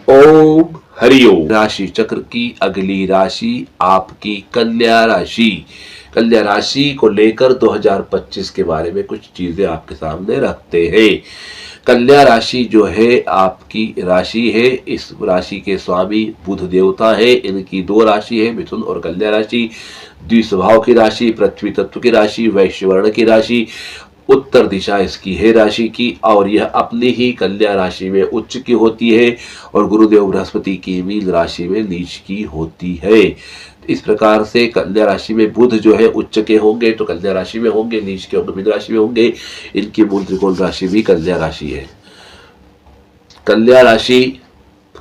ओम हरिओम। राशि चक्र की अगली राशि आपकी कन्या राशि। कन्या राशि को लेकर 2025 के बारे में कुछ चीजें आपके सामने रखते हैं। कन्या राशि जो है आपकी राशि है। इस राशि के स्वामी बुध देवता है। इनकी दो राशि है, मिथुन और कन्या राशि। द्विस्वभाव की राशि, पृथ्वी तत्व की राशि, वैश्य वर्ण की राशि। उत्तर दिशा इसकी है राशि की, और यह अपनी ही कन्या राशि में उच्च की होती है और गुरुदेव बृहस्पति की मीन राशि में नीच की होती है। इस प्रकार से कन्या राशि में बुध जो है उच्च के होंगे तो कन्या राशि में होंगे, नीच के होंगे मीन राशि में होंगे। इनकी मूल त्रिकोण राशि भी कन्या राशि है। कन्या राशि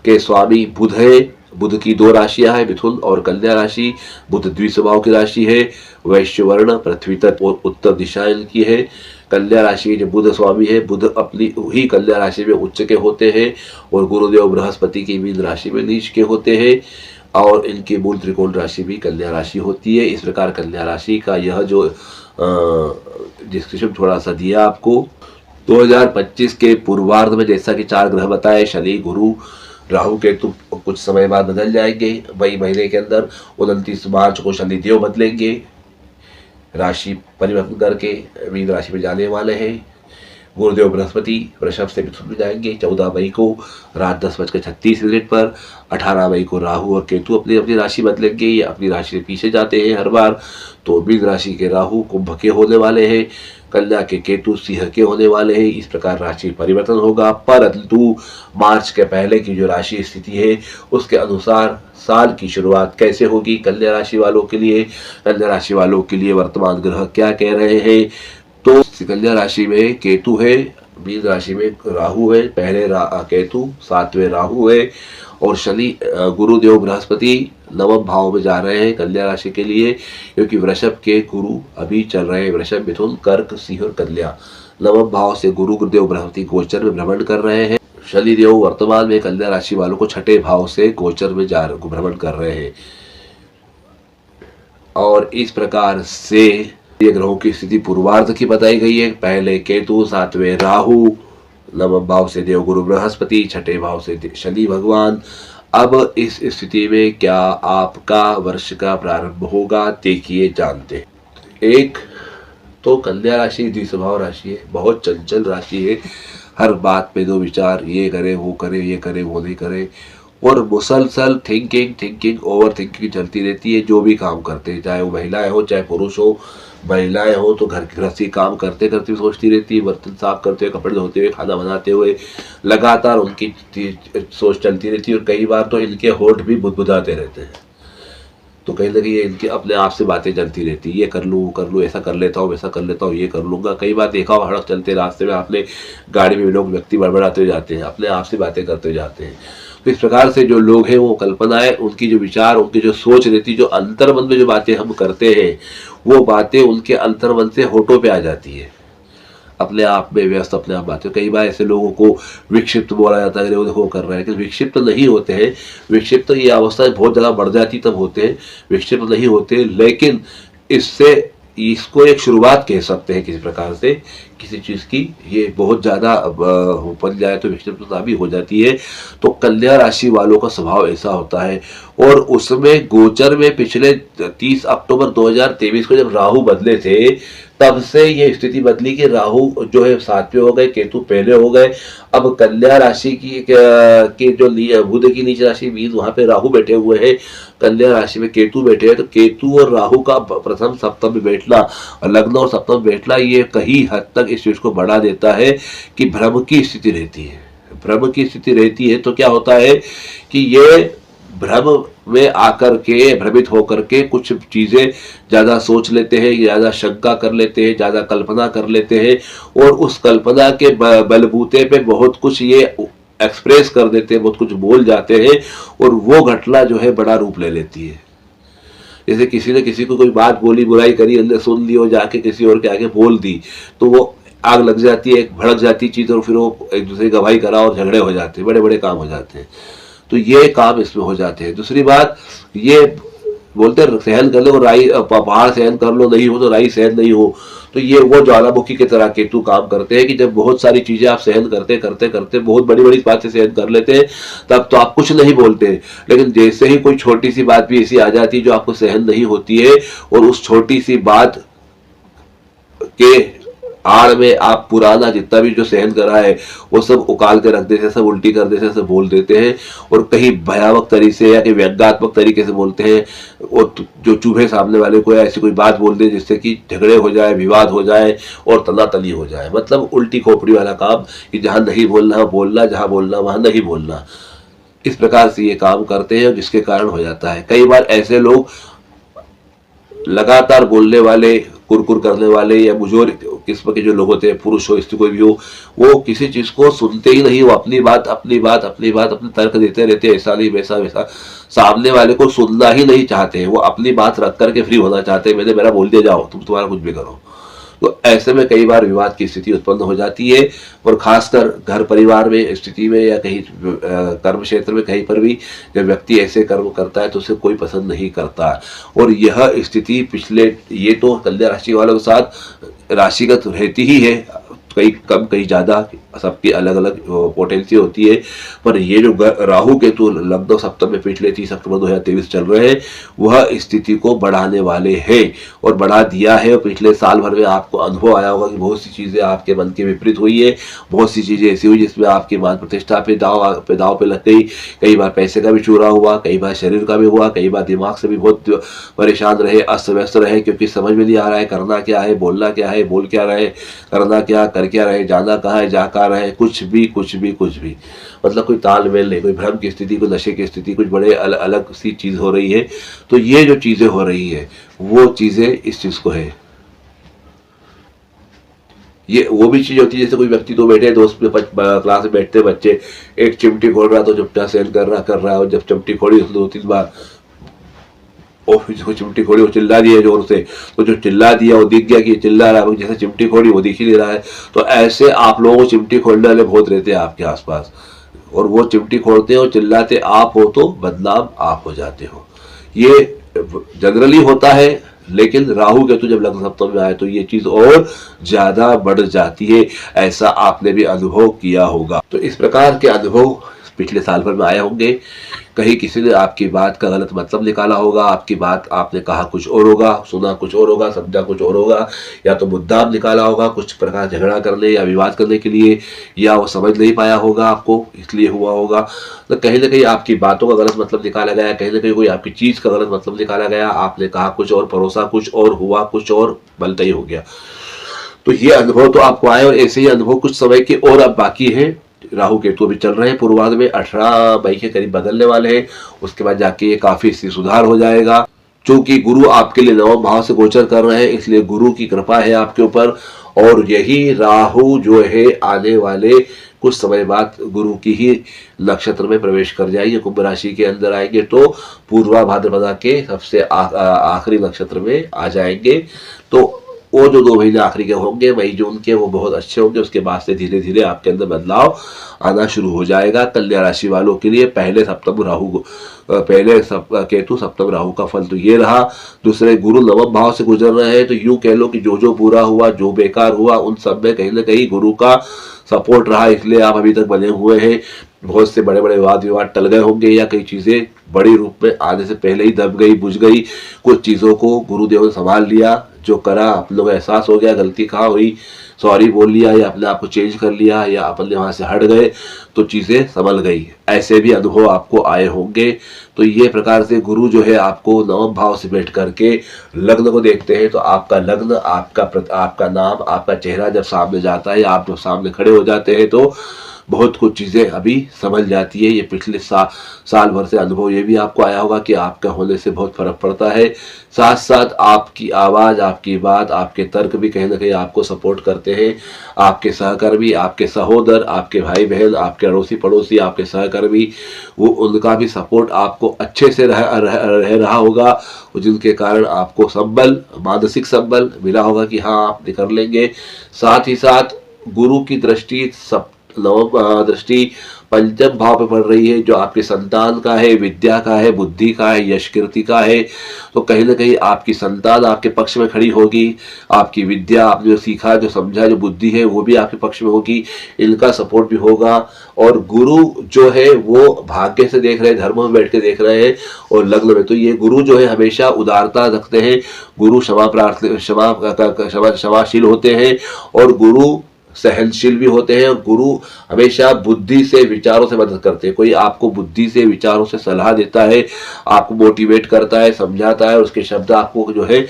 के स्वामी बुध है। बुध की दो राशियां हैं, मिथुन और कन्या राशि। बुध द्विस्वभाव की राशि है। वैश्य वर्ण, पृथ्वी तत्व और उत्तर दिशा इनकी है। कन्या राशि जो बुध स्वामी है, बुध अपनी ही कन्या राशि में उच्च के होते हैं और गुरुदेव बृहस्पति की मीन राशि में नीच के होते हैं, और इनकी मूल त्रिकोण राशि भी कन्या राशि होती है। इस प्रकार कन्या राशि का यह जो डिस्क्रिप्शन थोड़ा सा दिया आपको। 2025 के पूर्वार्ध में जैसा कि 4 ग्रह बताए, शनि, गुरु, राहु, केतु कुछ समय बाद बदल जाएंगे। मई महीने के अंदर 29 मार्च को शनि देव बदलेंगे, राशि परिवर्तन करके मीन राशि में जाने वाले हैं। गुरुदेव बृहस्पति वृषभ से मिथुन में जाएंगे 14 मई को रात 10:36 पर। 18 मई को राहु और केतु अपनी अपनी राशि बदलेंगे। ये अपनी राशि से पीछे जाते हैं हर बार। तो मीन राशि के राहु कुंभ के होने वाले हैं, कन्या के केतु सिंह के होने वाले हैं। इस प्रकार राशि परिवर्तन होगा। परंतु मार्च के पहले की जो राशि स्थिति है उसके अनुसार साल की शुरुआत कैसे होगी कन्या राशि वालों के लिए, कन्या राशि वालों के लिए वर्तमान ग्रह क्या कह रहे हैं। तो कन्या राशि में केतु है, मीन राशि में राहु है। पहले केतु, 7वें राहु है, और शनि गुरुदेव बृहस्पति नवम भाव में जा रहे हैं कन्या राशि के लिए, क्योंकि वृषभ के गुरु अभी चल रहे हैं। वृषभ, मिथुन, कर्क, सिंह और कन्या नवम भाव से गुरुदेव बृहस्पति गोचर में भ्रमण कर रहे हैं। शनिदेव वर्तमान में कन्या राशि वालों को 6ठे भाव से गोचर में भ्रमण कर रहे हैं। और इस प्रकार से ये ग्रहों की स्थिति पूर्वार्ध की बताई गई है। पहले केतु, 7वें राहु, नवम भाव से देवगुरु बृहस्पति, 6ठे भाव से शनि भगवान। अब इस स्थिति में क्या आपका वर्ष का प्रारंभ होगा, देखिए जानते। एक तो कन्या राशि द्विस्वभाव राशि है, बहुत चंचल राशि है। हर बात पे दो विचार, ये करे वो करे, ये करे वो नहीं करे, और मुसलसल थिंकिंग ओवर थिंकिंग चलती रहती है। जो भी काम करते हैं, चाहे वो महिलाएं हो चाहे पुरुष हो। महिलाएं हो तो घर गृहस्थी काम करते करते सोचती रहती है, बर्तन साफ करते हुए, कपड़े धोते हुए, खाना बनाते हुए लगातार उनकी सोच चलती रहती है। और कई बार तो इनके होठ भी बुदबुदाते रहते हैं। तो कहीं ना कहीं ये इनके अपने आप से बातें चलती रहती है, ये कर लूँ वो कर लूँ, ऐसा कर लेता हूँ वैसा कर लेता हूँ, ये कर लूँगा। कई बार देखा हो सड़क चलते रास्ते में आपने गाड़ी में लोग व्यक्ति बड़बड़ाते हुए जाते हैं, अपने आप से बातें करते हुए जाते हैं। तो इस प्रकार से जो लोग हैं वो कल्पनाएं, उनकी जो विचार, उनकी जो सोच रहती, जो अंतर्मन में जो बातें हम करते हैं वो बातें उनके अंतर्मन से होठों पे आ जाती है, अपने आप में व्यस्त अपने आप बातें। कई बार ऐसे लोगों को विक्षिप्त बोला जाता है, वो देखो कर रहे हैं, लेकिन विक्षिप्त नहीं होते हैं। विक्षिप्त ये अवस्था बहुत ज़्यादा बढ़ जाती तब होते हैं, विक्षिप्त नहीं होते। लेकिन इससे इसको एक शुरुआत कह सकते हैं किसी प्रकार से, किसी चीज़ की। ये बहुत ज़्यादा बन जाए तो विक्षिप्तता भी हो जाती है। तो कन्या राशि वालों का स्वभाव ऐसा होता है। और उसमें गोचर में पिछले 30 अक्टूबर 2023 को जब राहु बदले थे, तब से ये स्थिति बदली कि राहु जो है 7वें हो गए, केतु पहले हो गए। अब कन्या राशि की जो बुध की नीच राशि मीन, वहां पे राहु बैठे हुए हैं, कन्या राशि में केतु बैठे हैं। तो केतु और राहु का प्रथम सप्तम में बैठना, लग्न और सप्तम बैठना, ये कहीं हद तक इस चीज को बढ़ा देता है कि भ्रम की स्थिति रहती है। भ्रम की स्थिति रहती है तो क्या होता है कि ये भ्रम में आकर के, भ्रमित होकर के कुछ चीजें ज्यादा सोच लेते हैं, ज्यादा शंका कर लेते हैं, ज्यादा कल्पना कर लेते हैं, और उस कल्पना के बलबूते पे बहुत कुछ ये एक्सप्रेस कर देते हैं, बहुत कुछ बोल जाते हैं, और वो घटना जो है बड़ा रूप ले लेती है। जैसे किसी ने किसी को कोई बात बोली, बुराई करी, अंदर सुन ली और जाके किसी और के आगे बोल दी, तो वो आग लग जाती है, भड़क जाती चीज, और फिर वो एक दूसरे की गवाही करा और झगड़े हो जाते हैं, बड़े बड़े काम हो जाते हैं। तो ये काम इसमें हो जाते हैं। दूसरी बात, ये बोलते सहन कर लो, राई पहाड़ सहन कर लो, नहीं हो तो राई सहन नहीं हो। तो ये वो ज्वालामुखी की तरह केतु काम करते हैं कि जब बहुत सारी चीजें आप सहन करते करते करते बहुत बड़ी बड़ी बातें सहन कर लेते हैं, तब तो आप कुछ नहीं बोलते, लेकिन जैसे ही कोई छोटी सी बात भी ऐसी आ जाती है जो आपको सहन नहीं होती है, और उस छोटी सी बात के आड़ में आप पुराना जितना भी जो सहन करा है वो सब उकाल के रख देते हैं, सब उल्टी कर देते हैं, सब बोल देते हैं, और कहीं भयावक तरीके से या कहीं व्यंग्यात्मक तरीके से बोलते हैं, और जो चूहे सामने वाले को ऐसी कोई बात बोल दे जिससे कि झगड़े हो जाए, विवाद हो जाए और तनातनी हो जाए। मतलब उल्टी खोपड़ी वाला काम कि जहां नहीं बोलना बोलना, जहां बोलना वहां नहीं बोलना। इस प्रकार से ये काम करते हैं, जिसके कारण हो जाता है। कई बार ऐसे लोग लगातार बोलने वाले, कुरकुर करने वाले या बुजुर्ग किस्म के जो लोग होते हैं, पुरुष हो स्त्री कोई भी हो, वो किसी चीज को सुनते ही नहीं, वो अपनी बात अपनी बात अपनी बात अपने तर्क देते रहते हैं, ऐसा नहीं वैसा वैसा, सामने वाले को सुनना ही नहीं चाहते हैं, वो अपनी बात रख करके फ्री होना चाहते हैं, मैंने मेरा बोल दिया, जाओ तुम तुम्हारा कुछ भी करो। तो ऐसे में कई बार विवाद की स्थिति उत्पन्न हो जाती है, और खासकर घर परिवार में स्थिति में या कहीं कर्म क्षेत्र में कहीं पर भी जब व्यक्ति ऐसे कर्म करता है तो उसे कोई पसंद नहीं करता। और यह स्थिति पिछले, ये तो कन्या राशि वालों के साथ राशिगत रहती ही है, कहीं कम कहीं ज़्यादा, सबकी अलग अलग पोटेंसी होती है, पर ये जो राहु केतु लग्न सप्तम में पिछले 30 अक्टूबर 2023 चल रहे हैं, वह स्थिति को बढ़ाने वाले हैं और बढ़ा दिया है। और पिछले साल भर में आपको अनुभव आया होगा कि बहुत सी चीज़ें आपके मन के विपरीत हुई है, बहुत सी चीज़ें ऐसी हुई जिसमें आपकी मान प्रतिष्ठा पे दाव पे लग गई, कई बार पैसे का भी चूरा हुआ, कई बार शरीर का भी हुआ, कई बार दिमाग से भी बहुत परेशान रहे, अस्त व्यस्त रहे, क्योंकि समझ में नहीं आ रहा है करना क्या है, बोलना क्या है, बोल क्या रहे, करना क्या, कर क्या रहे, जाना कहाँ है, जा कहाँ रहे, कुछ भी, मतलब कोई तालमेल नहीं, कोई भ्रम की स्थिति, कोई नशे की स्थिति, कुछ बड़े अलग सी चीज हो रही है। तो ये जो चीजें हो रही है वो चीजें इस चीज को है। ये वो भी चीज होती है जैसे कोई व्यक्ति तो बैठे दोस्त में क्लास में बैठते बच्चे, एक चिमटी खोल रहा तो चुपचाप सहन कर रहा है, और जब चिमटी खोली तो 2-3 बार ऑफिस को चिमटी खोड़ी, वो चिल्ला दिया जोर से, तो जो चिल्ला दिया वो दिख गया कि चिल्ला रहा है, जैसे चिमटी खोड़ी वो दिख ही नहीं रहा है। तो ऐसे आप लोगों को चिमटी खोलने वाले बहुत रहते हैं आपके आसपास, और वो चिमटी खोलते हो, चिल्लाते आप हो तो बदनाम आप हो जाते हो। ये जनरली होता है, लेकिन राहु केतु जब लग्न सप्तम में आए तो ये चीज और ज्यादा बढ़ जाती है, ऐसा आपने भी अनुभव किया होगा। तो इस प्रकार के अनुभव पिछले साल भर में आए होंगे। कहीं किसी ने आपकी बात का गलत मतलब निकाला होगा, आपकी बात आपने कहा कुछ और होगा, सुना कुछ और होगा, समझा कुछ और होगा, या तो मुद्दा निकाला होगा कुछ प्रकार झगड़ा करने या विवाद करने के लिए, या वो समझ नहीं पाया होगा आपको इसलिए हुआ होगा। तो कहीं ना कहीं आपकी बातों का गलत मतलब निकाला गया, कहीं ना कहीं कोई आपकी चीज का गलत मतलब निकाला गया, आपने कहा कुछ और, परोसा कुछ और, हुआ कुछ और, बलता ही हो गया। तो ये अनुभव तो आपको आए, और ऐसे ही अनुभव कुछ समय के और अब बाकी है। राहु केतु भी चल रहे हैं पूर्वार्ध में, 18 मई के करीब बदलने वाले हैं, उसके बाद जाके ये काफी सुधार हो जाएगा। क्योंकि गुरु आपके लिए नवम भाव से गोचर कर रहे हैं, इसलिए गुरु की कृपा है आपके ऊपर। और यही राहु जो है आने वाले कुछ समय बाद गुरु की ही नक्षत्र में प्रवेश कर जाएंगे, कुंभ राशि के अंदर आएंगे, तो पूर्वा भाद्रपदा के सबसे आखिरी नक्षत्र में आ जाएंगे। तो वो जो 2 महीने आखिरी के होंगे मई जून के, वो बहुत अच्छे होंगे। उसके बाद से धीरे धीरे आपके अंदर बदलाव आना शुरू हो जाएगा। कन्या राशि वालों के लिए पहले केतु सप्तम राहु का फल तो ये रहा। दूसरे गुरु नवम भाव से गुजर रहे हैं, तो यूं कह लो कि जो पूरा हुआ, जो बेकार हुआ, उन सब में कहीं ना कहीं गुरु का सपोर्ट रहा, इसलिए आप अभी तक बने हुए हैं। बहुत से बड़े बड़े वाद विवाद टल गए होंगे, या कई चीजें बड़ी रूप में आने से पहले ही दब गई, बुझ गई। कुछ चीजों को गुरुदेव ने संभाल लिया, जो करा आप लोग एहसास हो गया गलती कहाँ हुई, सॉरी बोल लिया, या अपने आप को चेंज कर लिया, या अपने वहां से हट गए, तो चीजें संभल गई। ऐसे भी अनुभव आपको आए होंगे। तो ये प्रकार से गुरु जो है आपको नवम भाव से बैठ करके लग्न को देखते हैं, तो आपका लग्न, आपका नाम, आपका चेहरा जब सामने जाता है, आप जब सामने खड़े हो जाते हैं, तो बहुत कुछ चीज़ें अभी समझ जाती है। ये पिछले साल भर से अनुभव ये भी आपको आया होगा कि आपका होने से बहुत फर्क पड़ता है। साथ साथ आपकी आवाज़, आपकी बात, आपके तर्क भी कहीं ना कहीं आपको सपोर्ट करते हैं। आपके सहकर्मी, आपके सहोदर, आपके भाई बहन, आपके अड़ोसी पड़ोसी, आपके सहकर्मी, वो उनका भी सपोर्ट आपको अच्छे से रह रहा होगा, जिनके कारण आपको संबल, मानसिक संबल मिला होगा कि हाँ आप कर लेंगे। साथ ही साथ गुरु की दृष्टि नवम दृष्टि पंचम भाव पे पड़ रही है, जो आपके संतान का है, विद्या का है, बुद्धि का है, यश कीर्ति का है। तो कहीं ना कहीं आपकी संतान आपके पक्ष में खड़ी होगी, आपकी विद्या, आपने जो सीखा, जो समझा, जो बुद्धि है वो भी आपके पक्ष में होगी, इनका सपोर्ट भी होगा। और गुरु जो है वो भाग्य से देख रहे हैं, धर्म में बैठ के देख रहे हैं और लग्न में, तो ये गुरु जो है हमेशा उदारता रखते हैं, गुरु क्षमाशील होते हैं, और गुरु सहनशील भी होते हैं, और गुरु हमेशा बुद्धि से, विचारों से मदद करते हैं। कोई आपको बुद्धि से, विचारों से सलाह देता है, आपको मोटिवेट करता है, समझाता है, उसके शब्द आपको जो है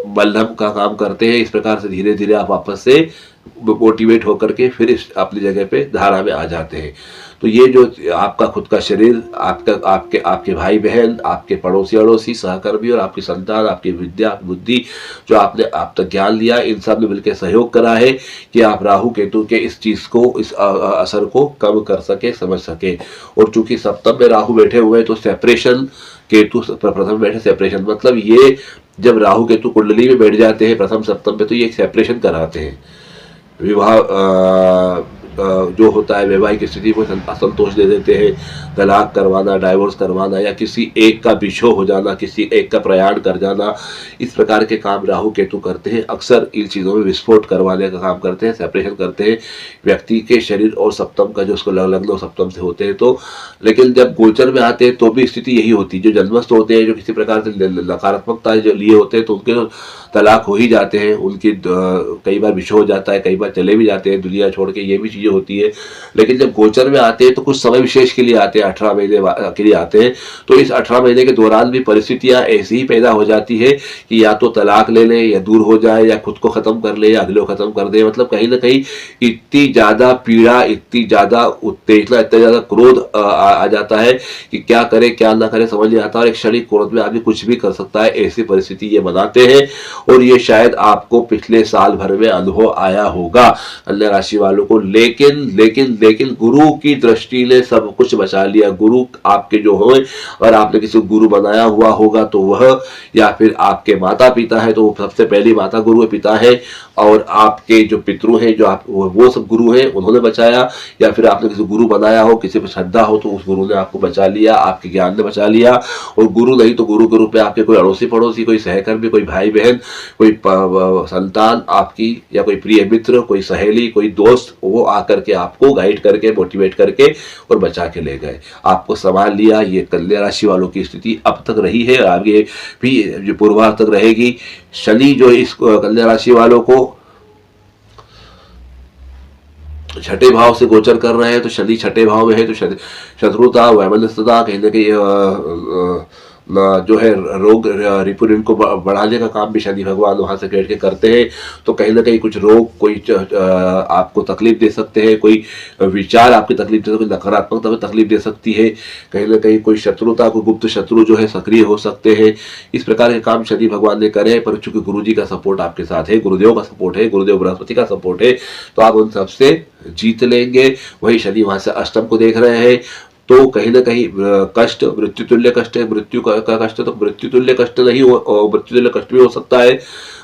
बलम का काम करते हैं। इस प्रकार से धीरे धीरे आप वापस से मोटिवेट होकर के फिर इस अपनी जगह पे धारा में आ जाते हैं। तो ये जो आपका खुद का शरीर, आपके भाई बहन, आपके पड़ोसी अड़ोसी, सहकर्मी और आपकी संतान, आपकी विद्या, बुद्धि, जो आपने आप तक ज्ञान लिया, इन सब ने मिलकर सहयोग करा है कि आप राहु केतु के इस चीज को, इस असर को कम कर सके, समझ सके। और चूंकि सप्तम में राहु बैठे हुए हैं तो सेपरेशन, केतु प्रथम बैठे, सेपरेशन मतलब ये जब राहु केतु कुंडली में बैठ जाते हैं प्रथम सप्तम पे, तो ये एक सेपरेशन कराते हैं। विवाह जो होता है, वैवाहिक स्थिति को असंतोष दे देते हैं, तलाक करवाना, डाइवोर्स करवाना, या किसी एक का बिछो हो जाना, किसी एक का प्रयाण कर जाना, इस प्रकार के काम राहु केतु करते हैं। अक्सर इन चीज़ों में विस्फोट करवाने का काम करते हैं, सेपरेशन करते हैं व्यक्ति के शरीर और सप्तम का, जो उसको लग्न सप्तम से होते हैं। तो लेकिन जब गोचर में आते हैं तो भी स्थिति यही होती है। जो जन्मस्थ होते हैं, जो किसी प्रकार से नकारात्मकता जो लिए होते हैं, तो उनके तलाक हो ही जाते हैं, उनकी कई बार विषय हो जाता है, कई बार चले भी जाते हैं दुनिया छोड़ के, ये भी चीज़ें होती है। लेकिन जब गोचर में आते हैं तो कुछ समय विशेष के लिए आते हैं, 18 महीने के लिए आते हैं। तो इस 18 महीने के दौरान भी परिस्थितियां ऐसी ही पैदा हो जाती है कि या तो तलाक ले लें, या दूर हो जाए, या खुद को खत्म कर ले, या अगले को खत्म कर दे। मतलब कहीं ना कहीं इतनी ज्यादा पीड़ा, इतनी ज्यादा उत्तेजना, इतना ज्यादा क्रोध आ जाता है कि क्या करे क्या ना करे समझ नहीं आता, और एक क्षणिक क्रोध में आदमी कुछ भी कर सकता है। ऐसी परिस्थिति ये बनाते हैं, और ये शायद आपको पिछले साल भर में अनुभव आया होगा कन्या राशि वालों को। लेकिन लेकिन लेकिन गुरु की दृष्टि ने सब कुछ बचा लिया। गुरु आपके जो हो, और आपने किसी को गुरु बनाया हुआ होगा तो वह, या फिर आपके माता पिता है तो सबसे पहली माता गुरु पिता है, और आपके जो पितृ हैं, जो आप वो सब गुरु हैं, उन्होंने बचाया। या फिर आपने किसी गुरु बनाया हो, किसी पर श्रद्धा हो, तो उस गुरु ने आपको बचा लिया, आपके ज्ञान ने बचा लिया। और गुरु नहीं तो गुरु के रूप में आपके कोई अड़ोसी पड़ोसी, कोई सहकर्मी, कोई भाई बहन, कोई संतान आपकी, या कोई प्रिय मित्र, कोई सहेली, कोई दोस्त, वो आकर के आपको गाइड करके, मोटिवेट करके और बचा के ले गए, आपको संभाल लिया। ये कन्या राशि वालों की स्थिति अब तक रही है, आगे भी जो पूर्वार्ध तक रहेगी। शनि जो इस कन्या राशि वालों को छठे भाव से गोचर कर रहे हैं, तो शनि छठे भाव में है, तो शत्रुता, वैमनस्यता, कहीं ना कहीं जो है रोग रिपुण को बढ़ाने का काम भी शनि भगवान वहां से बैठ के करते हैं। तो कहीं ना कहीं कुछ रोग, कोई आपको तकलीफ दे सकते हैं, कोई विचार आपकी तकलीफ दे सकते, कोई नकारात्मकता में तकलीफ दे सकती है, कहीं ना कहीं कोई शत्रुता, कोई गुप्त शत्रु जो है सक्रिय हो सकते हैं। इस प्रकार के काम शनि भगवान ने करे, पर चूंकि गुरु जी का सपोर्ट आपके साथ है, गुरुदेव का सपोर्ट है, गुरुदेव बृहस्पति का सपोर्ट है, तो आप उन सबसे जीत लेंगे। वही शनि वहां से अष्टम को देख रहे हैं, तो कहीं ना कहीं कष्ट, मृत्यु तुल्य कष्ट है, मृत्यु का कष्ट, तो मृत्यु तुल्य कष्ट नहीं हो, मृत्यु तुल्य कष्ट भी हो सकता है।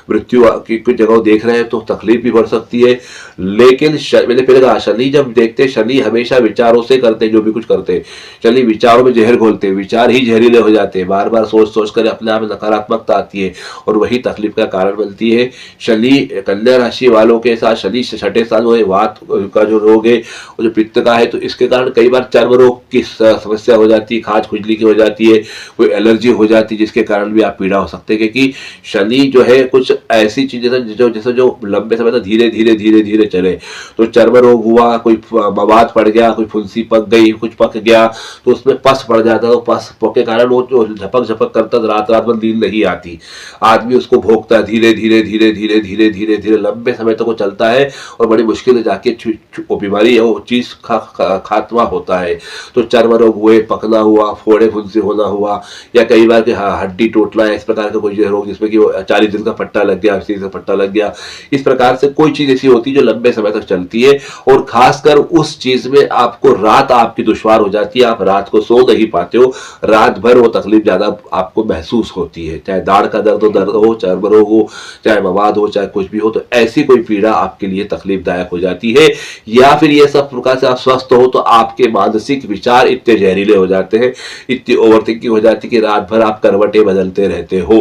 मृत्यु की कुछ जगह देख रहे हैं तो तकलीफ भी बढ़ सकती है। लेकिन मैंने पहले कहा, शनि जब देखते, शनि हमेशा विचारों से करते हैं, जो भी कुछ करते हैं शनि विचारों में जहर घोलते हैं, विचार ही जहरीले हो जाते हैं, बार बार सोच सोच कर अपने आप में नकारात्मकता आती है, और वही तकलीफ का कारण बनती है। शनि कन्या राशि वालों के साथ, शनि छठे स्थान में वात का जो रोग है, और जो पित्त का है, तो इसके कारण कई बार चर्म रोग की समस्या हो जाती है, खाज खुजली की हो जाती है, कोई एलर्जी हो जाती है, जिसके कारण भी आप पीड़ा हो सकते हैं। क्योंकि शनि जो है कुछ ऐसी चीजें जैसे जो लंबे समय तक धीरे धीरे धीरे धीरे चले, तो चर्म रोग हुआ, कोई मवाद पड़ गया, कोई फुंसी पक गई, कुछ पक गया, तो उसमें पस पड़ जाता है, तो पस के कारण वो जो झपक झपक करता, रात रात भर नींद नहीं आती, आदमी उसको भोगता है, धीरे धीरे धीरे धीरे धीरे धीरे धीरे लंबे समय तक वो चलता है, और बड़ी मुश्किल से जाके वो बीमारी है, वो चीज खात्मा होता है। तो उसको चर्म रोग हुए, पकना हुआ, फोड़े फुंसी होना हुआ, या कई बार कि हड्डी टूटना, इस प्रकार का कोई रोग जिसमें कि 40 दिन का पट्टा लग गया, 80 दिन का पट्टा लग गया, इस प्रकार से कोई चीज ऐसी होती है जो लंबे समय तक चलती है। और खासकर उस चीज में आपको रात आपकी दुश्वार हो जाती है, आप रात को सो नहीं पाते हो, रात भर वो तकलीफ ज्यादा आपको महसूस होती है, चाहे दाढ़ का दर्द हो, चर्म रोग हो, चाहे मवाद हो, चाहे कुछ भी हो, तो ऐसी कोई पीड़ा आपके लिए तकलीफदायक हो जाती है। या फिर ये सब प्रकार से आप स्वस्थ हो तो आपके मानसिक विचार इतने जहरीले हो जाते हैं, इतनी ओवरथिंकिंग हो जाती है कि रात भर आप करवटें बदलते रहते हो,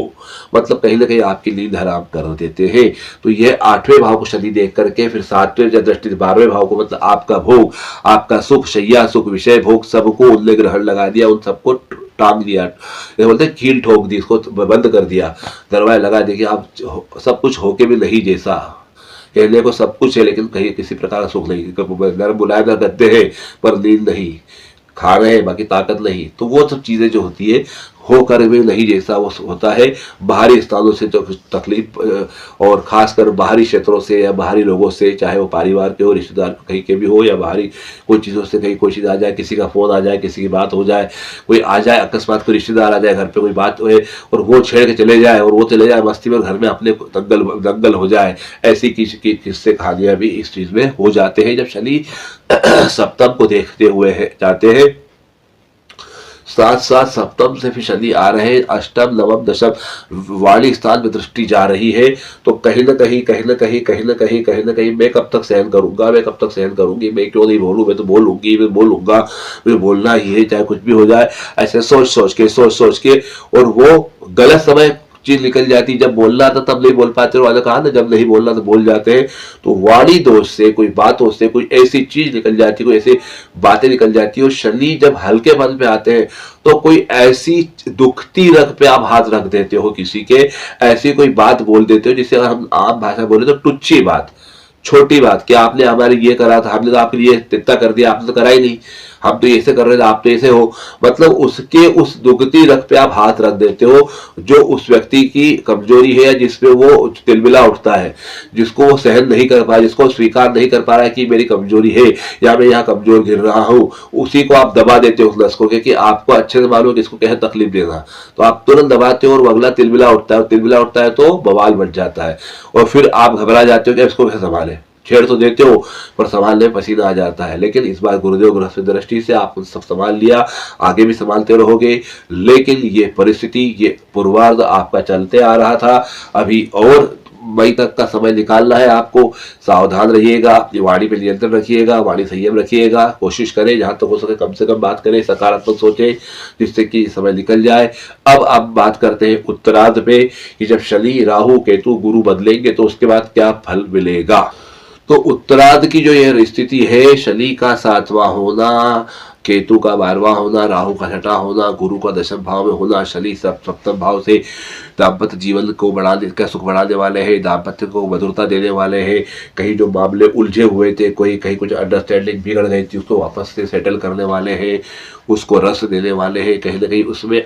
मतलब कहीं ना कहीं आपकी नींद हराम कर देते हैं। तो यह 8वें भाव को शनि देख करके फिर 7वें दृष्टि 12वें भाव को, मतलब आपका भोग, आपका सुख, शैया सुख, विषय भोग, सबको उनने ग्रहण लगा दिया, उन सबको टांग दिया, बोलते कील ठोक दी, इसको बंद कर दिया, दरवाजा लगा दिया कि आप सब कुछ होके भी नहीं जैसा, कहने को सब कुछ है लेकिन कहीं किसी प्रकार का सुख नहीं, नर बुलाए न करते हैं पर नींद नहीं, खा रहे हैं बाकी ताकत नहीं। तो वो सब चीजें जो होती है होकर भी नहीं जैसा वो होता है। बाहरी स्थानों से जो तकलीफ और खासकर बाहरी क्षेत्रों से या बाहरी लोगों से, चाहे वो परिवार के हो, रिश्तेदार कहीं के भी हो, या बाहरी कोई चीज़ों से कहीं कोई चीज़ आ जाए, किसी का फ़ोन आ जाए, किसी की बात हो जाए, कोई आ जाए अकस्मात, कोई रिश्तेदार आ जाए घर पे, कोई बात हो और वो छेड़ के चले जाए और वो चले जाए मस्ती में, घर में अपने दंगल हो जाए, ऐसी किस्से कहानियां भी इस चीज़ में हो जाते हैं जब शनि सप्तम को देखते हुए जाते हैं। साथ साथ सप्तम से फिर शनि आ रहे हैं, अष्टम नवम दशम वाणी स्थान में दृष्टि जा रही है। तो कहीं ना कहीं मैं कब तक सहन करूंगा, मैं कब तक सहन करूंगी, मैं क्यों नहीं बोलूं, मैं तो बोलूंगी, मैं बोलूंगा, मैं बोलना ही है चाहे कुछ भी हो जाए, ऐसे सोच सोच के और वो गलत समय चीज निकल जाती, जब बोलना था तब नहीं बोल पाते, वाले कहा ना जब नहीं बोलना तो बोल जाते हैं। तो वाणी दोष से, कोई बातों से कोई ऐसी चीज निकल जाती, कोई ऐसी बातें निकल जाती है। और शनि जब हल्के पन पे आते हैं तो कोई ऐसी दुखती रग पे आप हाथ रख देते हो किसी के, ऐसी कोई बात बोल देते हो जिसे हम आम भाषा बोले तो टुच्ची बात, छोटी बात, कि आपने हमारे ये करा था, हमने तो आपके लिए इतना कर दिया, आपने तो करा ही नहीं, हम तो ऐसे कर रहे थे, आप तो ऐसे हो, मतलब उसके उस दुगती रख पे आप हाथ रख देते हो जो उस व्यक्ति की कमजोरी है, या जिसपे वो तिलमिला उठता है, जिसको वो सहन नहीं कर पा रहा, जिसको स्वीकार नहीं कर पा रहा है कि मेरी कमजोरी है या मैं यहाँ कमजोर गिर रहा हूँ, उसी को आप दबा देते हो उस नस को, कि आपको अच्छे से मालूम किसको क्या तकलीफ देना, तो आप तुरंत दबाते हो और अगला तिलमिला उठता है, तिलमिला उठता है तो बवाल बढ़ जाता है और फिर आप घबरा जाते हो कि इसको कैसे संभाले, छेड़ तो देते हो पर संभालने में पसीना आ जाता है। लेकिन इस बार गुरुदेव बृहस्पति दृष्टि से आप सब संभाल लिया, आगे भी संभालते रहोगे। लेकिन ये परिस्थिति, ये पूर्वार्ध आपका चलते आ रहा था, अभी और मई तक का समय निकालना है आपको। सावधान रहिएगा, अपनी वाणी पे नियंत्रण रखिएगा, वाणी संयम रखिएगा, कोशिश करें जहां तक हो सके कम से कम बात करें, सकारात्मक सोचें जिससे कि समय निकल जाए। अब बात करते हैं उत्तरार्ध पे कि जब शनि, राहु, केतु, गुरु बदलेंगे तो उसके बाद क्या फल मिलेगा। तो उत्तरार्ध की जो यह स्थिति है, शनि का 7वां होना, केतु का 12वां होना, राहु का 6वां होना, गुरु का 10वें भाव में होना, शनि सप्तम भाव से दाम्पत्य जीवन को बढ़ाने का सुख बढ़ाने वाले हैं, दाम्पत्य को मधुरता देने वाले हैं। कहीं जो मामले उलझे हुए थे, कहीं कुछ अंडरस्टैंडिंग बिगड़ गई थी, उसको वापस से सेटल करने वाले हैं, उसको रस देने वाले हैं। कहीं ना कहीं उसमें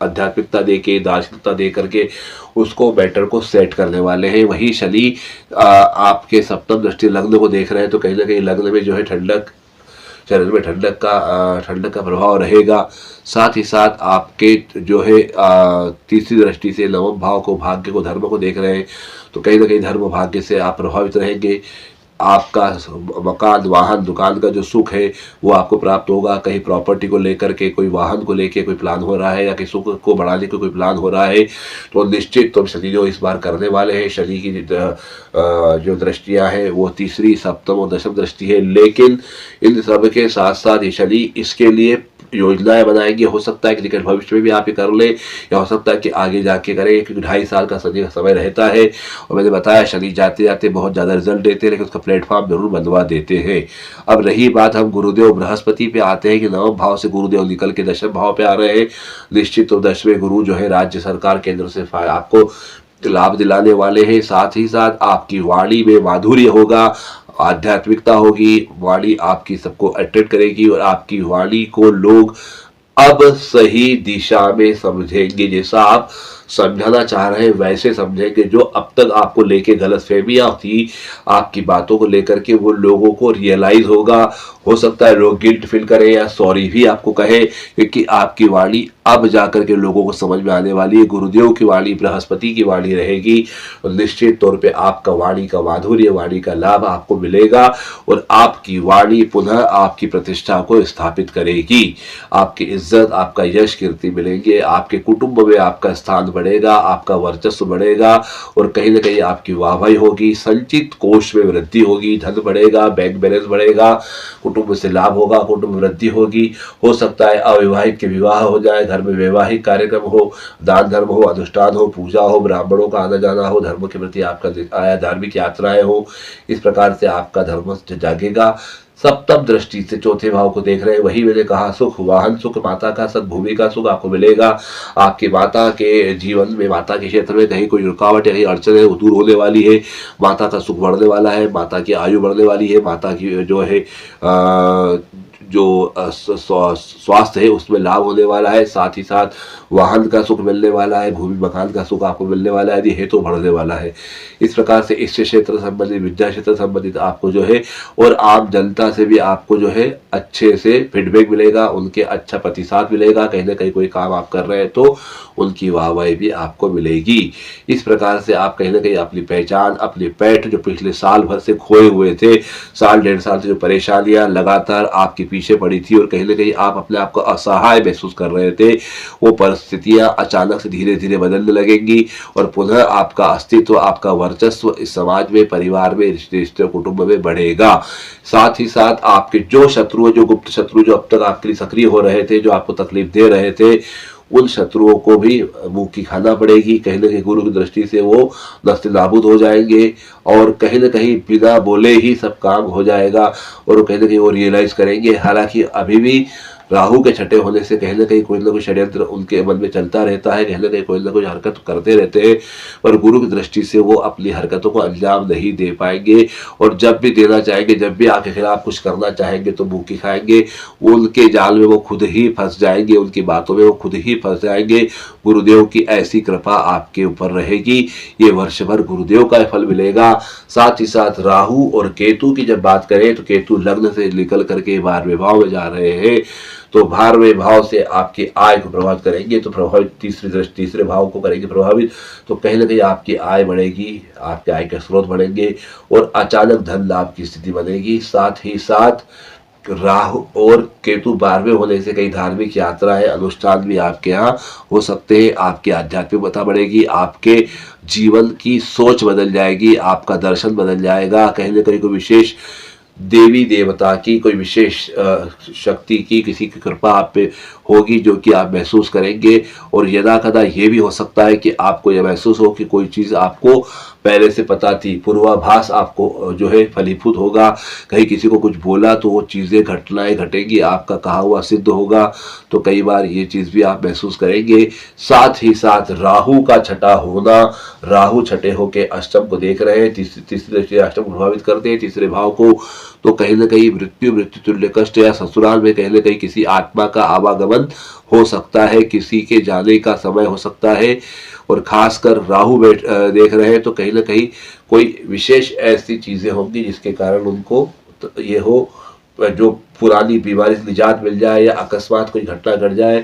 आध्यात्मिकता दे के, दार्शनिकता दे करके उसको मैटर को सेट करने वाले हैं। वही शनि आपके सप्तम दृष्टि लग्न को देख रहे हैं, तो कहीं ना कहीं लग्न में जो है ठंडक, शरीर में ठंडक का प्रभाव रहेगा। साथ ही साथ आपके जो है तीसरी दृष्टि से नवम भाव को, भाग्य को, धर्म को देख रहे हैं, तो कहीं ना कहीं धर्म भाग्य से आप प्रभावित रहेंगे। आपका मकान, वाहन, दुकान का जो सुख है वो आपको प्राप्त होगा। कहीं प्रॉपर्टी को लेकर के, कोई वाहन को लेकर कोई प्लान हो रहा है, या किसी सुख को बढ़ाने का कोई प्लान हो रहा है, तो निश्चित तो शनि जो इस बार करने वाले हैं। शनि की जो दृष्टियां हैं वो तीसरी, सप्तम और दशम दृष्टि है। लेकिन इन सब के साथ साथ ये शनि इसके लिए योजनाएं बनाएंगे। हो सकता है कि निकट भविष्य में भी आप ये कर ले, या हो सकता है कि आगे जाके करें, क्योंकि 2.5 साल का शनि का समय रहता है। और मैंने बताया शनि जाते जाते बहुत ज़्यादा रिजल्ट देते हैं, लेकिन उसका प्लेटफॉर्म जरूर बनवा देते हैं। अब रही बात हम गुरुदेव बृहस्पति पे आते हैं कि नवम भाव से गुरुदेव निकल के 10वें भाव पे आ रहे हैं। निश्चित तो 10वें गुरु जो है राज्य सरकार केंद्र से आपको लाभ दिलाने वाले हैं। साथ ही साथ आपकी वाणी में माधुर्य होगा, आध्यात्मिकता होगी, वाणी आपकी सबको अट्रैक्ट करेगी और आपकी वाणी को लोग अब सही दिशा में समझेंगे। जैसा आप समझाना चाह रहे हैं वैसे समझेंगे। जो अब तक आपको लेके गलतफहमियां थी आपकी बातों को लेकर के, वो लोगों को रियलाइज होगा। हो सकता है लोग गिल्ट फील करें या सॉरी भी आपको कहे, क्योंकि आपकी वाणी अब जाकर के लोगों को समझ में आने वाली है। गुरुदेव की वाणी, बृहस्पति की वाणी रहेगी और निश्चित तौर पे आपका वाणी का माधुर्य, वाणी का लाभ आपको मिलेगा और आपकी वाणी पुनः आपकी प्रतिष्ठा को स्थापित करेगी। आपकी इज्जत, आपका यश, कीर्ति मिलेंगे। आपके कुटुंब में आपका स्थान बढ़ेगा, आपका वर्चस्व बढ़ेगा और कहीं ना कहीं आपकी वाहवाही होगी। संचित कोष में वृद्धि होगी, धन बढ़ेगा, बैंक बैलेंस बढ़ेगा, कुटुंब से लाभ होगा, कुटुंब वृद्धि होगी। हो सकता है अविवाहित के विवाह हो जाए, घर में वैवाहिक कार्यक्रम हो, दान धर्म हो, अनुष्ठान हो, पूजा हो, ब्राह्मणों का आना जाना हो, धर्म के प्रति आपका आया, धार्मिक यात्राएं हो। इस प्रकार से आपका धर्म जागेगा। सप्तम दृष्टि से चौथे भाव को देख रहे हैं, वही मैंने कहा सुख, वाहन सुख, माता का सुख, भूमि का सुख आपको मिलेगा। आपकी माता के जीवन में, माता के क्षेत्र में कहीं कोई रुकावट या कहीं अड़चन है वो दूर होने वाली है। माता का सुख बढ़ने वाला है, माता की आयु बढ़ने वाली है, माता की जो है जो स्वास्थ्य है उसमें लाभ होने वाला है। साथ ही साथ वाहन का सुख मिलने वाला है, भूमि मकान का सुख आपको मिलने वाला है, यदि है तो बढ़ने वाला है। इस प्रकार से इस क्षेत्र संबंधित, विद्या क्षेत्र संबंधित आपको जो है और आम जनता से भी आपको जो है अच्छे से फीडबैक मिलेगा, उनके अच्छा प्रतिसाद मिलेगा। कहीं ना कहीं कोई काम आप कर रहे हैं तो उनकी वाहवाही भी आपको मिलेगी। इस प्रकार से आप कहीं ना कहीं अपनी पहचान, अपनी पैठ जो पिछले साल भर से खोए हुए थे, साल डेढ़ साल से जो परेशानियां लगातार आपके पीछे पड़ी थी और कहीं ना कहीं आप अपने आप को असहाय महसूस कर रहे थे, वो परिस्थितियां अचानक से धीरे धीरे बदलने लगेंगी और पुनः आपका अस्तित्व, आपका वर्चस्व इस समाज में, परिवार में, रिश्ते कुटुंब में बढ़ेगा। साथ ही साथ आपके जो शत्रु, जो गुप्त शत्रु जो अब तक आपके लिए सक्रिय हो रहे थे, जो आपको तकलीफ दे रहे थे, उन शत्रुओं को भी मुंह की खाना पड़ेगी। कहीं ना कहीं गुरु की दृष्टि से वो नस्ते नाबूद हो जाएंगे और कहीं ना कहीं बिना बोले ही सब काम हो जाएगा और कहीं ना कहीं वो रियलाइज करेंगे। हालांकि अभी भी राहु के छठे होने से कहीं ना कोई षड्यंत्र उनके मन में चलता रहता है, कहीं ना कोई हरकत करते रहते हैं, पर गुरु की दृष्टि से वो अपनी हरकतों को अंजाम नहीं दे पाएंगे और जब भी देना चाहेंगे, जब भी आपके खिलाफ कुछ करना चाहेंगे तो मुंह की खाएंगे। उनके जाल में वो खुद ही फंस जाएंगे, उनकी बातों में वो खुद ही फंस जाएंगे। गुरुदेव की ऐसी कृपा आपके ऊपर रहेगी। ये वर्ष भर गुरुदेव का फल मिलेगा। साथ ही साथ राहु और केतु की जब बात करें तो केतु लग्न से निकल करके 12वें भाव में जा रहे हैं, तो 12वें भाव से आपकी आय को प्रभावित करेंगे। तो प्रभावित तीसरे भाव को करेंगे प्रभावित, तो कहीं ना कहीं आपकी आय बढ़ेगी, आपके आय के स्रोत बढ़ेंगे और अचानक धन लाभ की स्थिति बनेगी। साथ ही साथ राहु और केतु 12वें होने से कई धार्मिक यात्राएं, अनुष्ठान भी आपके यहाँ हो सकते हैं। आपकी आध्यात्मिकता बढ़ेगी, आपके जीवन की सोच बदल जाएगी, आपका दर्शन बदल जाएगा। कहीं ना कहीं कोई विशेष देवी देवता की, कोई विशेष शक्ति की, किसी की कृपा आप पे होगी जो कि आप महसूस करेंगे। और यदा कदा ये भी हो सकता है कि आपको यह महसूस हो कि कोई चीज़ आपको पहले से पता थी, पूर्वाभास आपको जो है फलीभूत होगा। कहीं किसी को कुछ बोला तो वो चीज़ें, घटनाएं घटेंगी, आपका कहा हुआ सिद्ध होगा। तो कई बार ये चीज़ भी आप महसूस करेंगे। साथ ही साथ राहु का छठा होना, राहु छठे होके अष्टम को देख रहे हैं, तीसरे अष्टम को प्रभावित करते हैं, तीसरे भाव को। तो कहीं ना कहीं मृत्यु तुल्य कष्ट या ससुराल में कहीं ना कहीं किसी आत्मा का आवागमन हो सकता है, किसी के जाने का समय हो सकता है। और खासकर राहु देख रहे हैं तो कहीं ना कहीं कोई विशेष ऐसी चीजें होंगी जिसके कारण उनको ये हो, जो पुरानी बीमारी से निजात मिल जाए या अकस्मात कोई घटना घट जाए।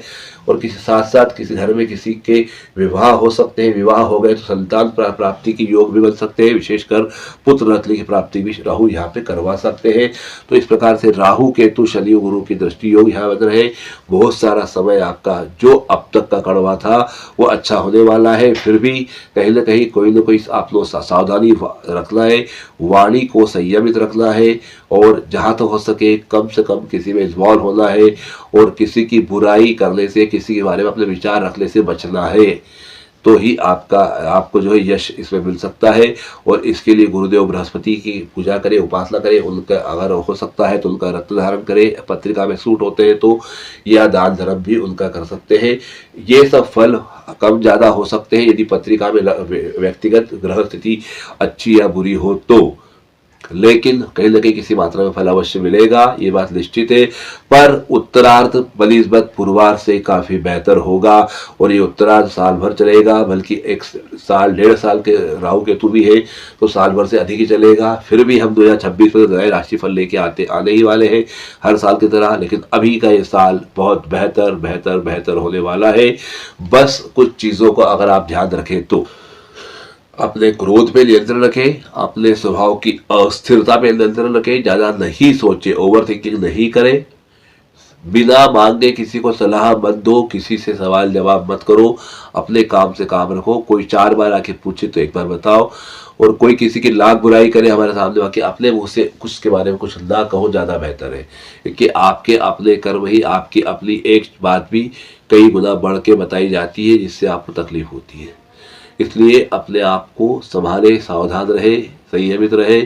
और किसी साथ साथ किसी घर में किसी के विवाह हो सकते हैं, विवाह हो गए तो संतान प्राप्ति की योग भी बन सकते हैं, विशेषकर पुत्र रत्न की प्राप्ति भी राहु यहाँ पे करवा सकते हैं। तो इस प्रकार से राहु केतु शनि गुरु की दृष्टि योग यहाँ बन रहे। बहुत सारा समय आपका जो अब तक का कड़वा था वो अच्छा होने वाला है। फिर भी कहीं ना कोई आप लोग सावधानी रखना है, वाणी को संयमित रखना है और जहाँ तक हो सके कम से कम किसी में इन्वॉल्व होना है और किसी की बुराई करने से, किसी के बारे में अपने विचार रखने से बचना है। तो ही आपको जो है यश इसमें मिल सकता है। और इसके लिए गुरुदेव बृहस्पति की पूजा करें, उपासना करें, उनका अगर हो सकता है तो उनका रत्न धारण करें, पत्रिका में सूट होते हैं तो, या दान धर्म भी उनका कर सकते हैं। ये सब फल कम ज़्यादा हो सकते हैं यदि पत्रिका में व्यक्तिगत ग्रह स्थिति अच्छी या बुरी हो तो। लेकिन कहीं न कहीं किसी मात्रा में फल अवश्य मिलेगा, ये बात निश्चित है। पर उत्तरार्ध बनिस्बत पूर्वार्ध से काफ़ी बेहतर होगा और ये उत्तरार्ध साल भर चलेगा, बल्कि 1 साल 1.5 साल के राहु केतु भी है, तो साल भर से अधिक ही चलेगा। फिर भी हम 2026 में नए राशिफल लेके आने ही वाले हैं हर साल की तरह, लेकिन अभी का ये साल बहुत बेहतर होने वाला है। बस कुछ चीज़ों को अगर आप ध्यान रखें तो अपने क्रोध पे नियंत्रण रखें, अपने स्वभाव की अस्थिरता पे नियंत्रण रखें, ज़्यादा नहीं सोचे, ओवर थिंकिंग नहीं करें, बिना मांगे किसी को सलाह मत दो, किसी से सवाल जवाब मत करो, अपने काम से काम रखो। कोई 4 बार आके पूछे तो 1 बार बताओ, और कोई किसी की लाख बुराई करे हमारे सामने आके अपने मुंह से कुछ के बारे में कुछ ना कहो, ज़्यादा बेहतर है। क्योंकि आपके अपने कर्म ही आपकी अपनी एक बात भी कई गुना बढ़ के बताई जाती है, जिससे आपको तकलीफ होती है। इसलिए अपने आप को संभाले, सावधान रहे, संयमित रहे,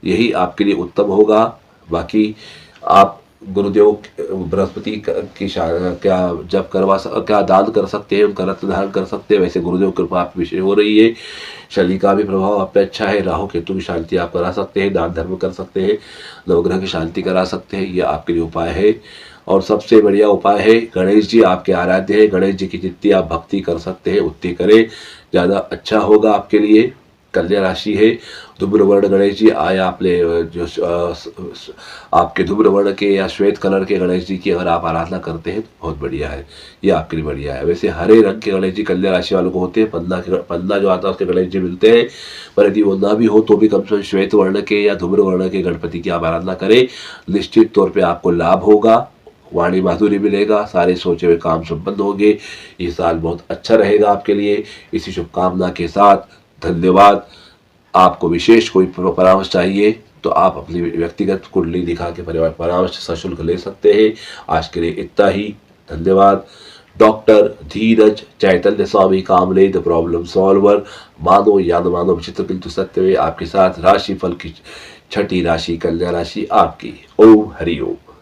यही आपके लिए उत्तम होगा। बाकी आप गुरुदेव बृहस्पति की क्या जब क्या दान कर सकते हैं, उनका रत्न धारण कर सकते हैं। वैसे गुरुदेव कृपा आप विषय हो रही है, शनि का भी प्रभाव आप पे अच्छा है, राहु केतु की शांति आप करा सकते हैं, दान धर्म कर सकते हैं, नवग्रह की शांति करा सकते हैं, ये आपके लिए उपाय है। और सबसे बढ़िया उपाय है, गणेश जी आपके आराध्य है, गणेश जी की जितनी आप भक्ति कर सकते हैं उतनी करें, ज़्यादा अच्छा होगा आपके लिए। कन्या राशि है, धूम्र वर्ण गणेश जी आया आपने जो आपके धूम्र वर्ण के या श्वेत कलर के गणेश जी की अगर आप आराधना करते हैं तो बहुत बढ़िया है, ये आपके लिए बढ़िया है। वैसे हरे रंग के गणेश जी कन्या राशि वालों को होते हैं, पन्ना जो आता है उसके गणेश जी मिलते हैं, पर यदि वो ना भी हो तो भी कम से कम श्वेत वर्ण के या धूम्र वर्ण के गणपति की आप आराधना करें, निश्चित तौर पर आपको लाभ होगा, वाणी माधुर्य मिलेगा, सारे सोचे हुए काम संपन्न होंगे। ये साल बहुत अच्छा रहेगा आपके लिए। इसी शुभकामना के साथ धन्यवाद। आपको विशेष कोई परामर्श चाहिए तो आप अपनी व्यक्तिगत कुंडली दिखा के परिवार परामर्श सशुल्क ले सकते हैं। आज के लिए इतना ही, धन्यवाद। Doctor Dheeraj Chaitanya Swami Kamle the problem solver, मानो या न मानो विचित्र किंतु सत्य में आपके साथ राशिफल की छठी राशि कन्या राशि आपकी। ओम हरि ओम।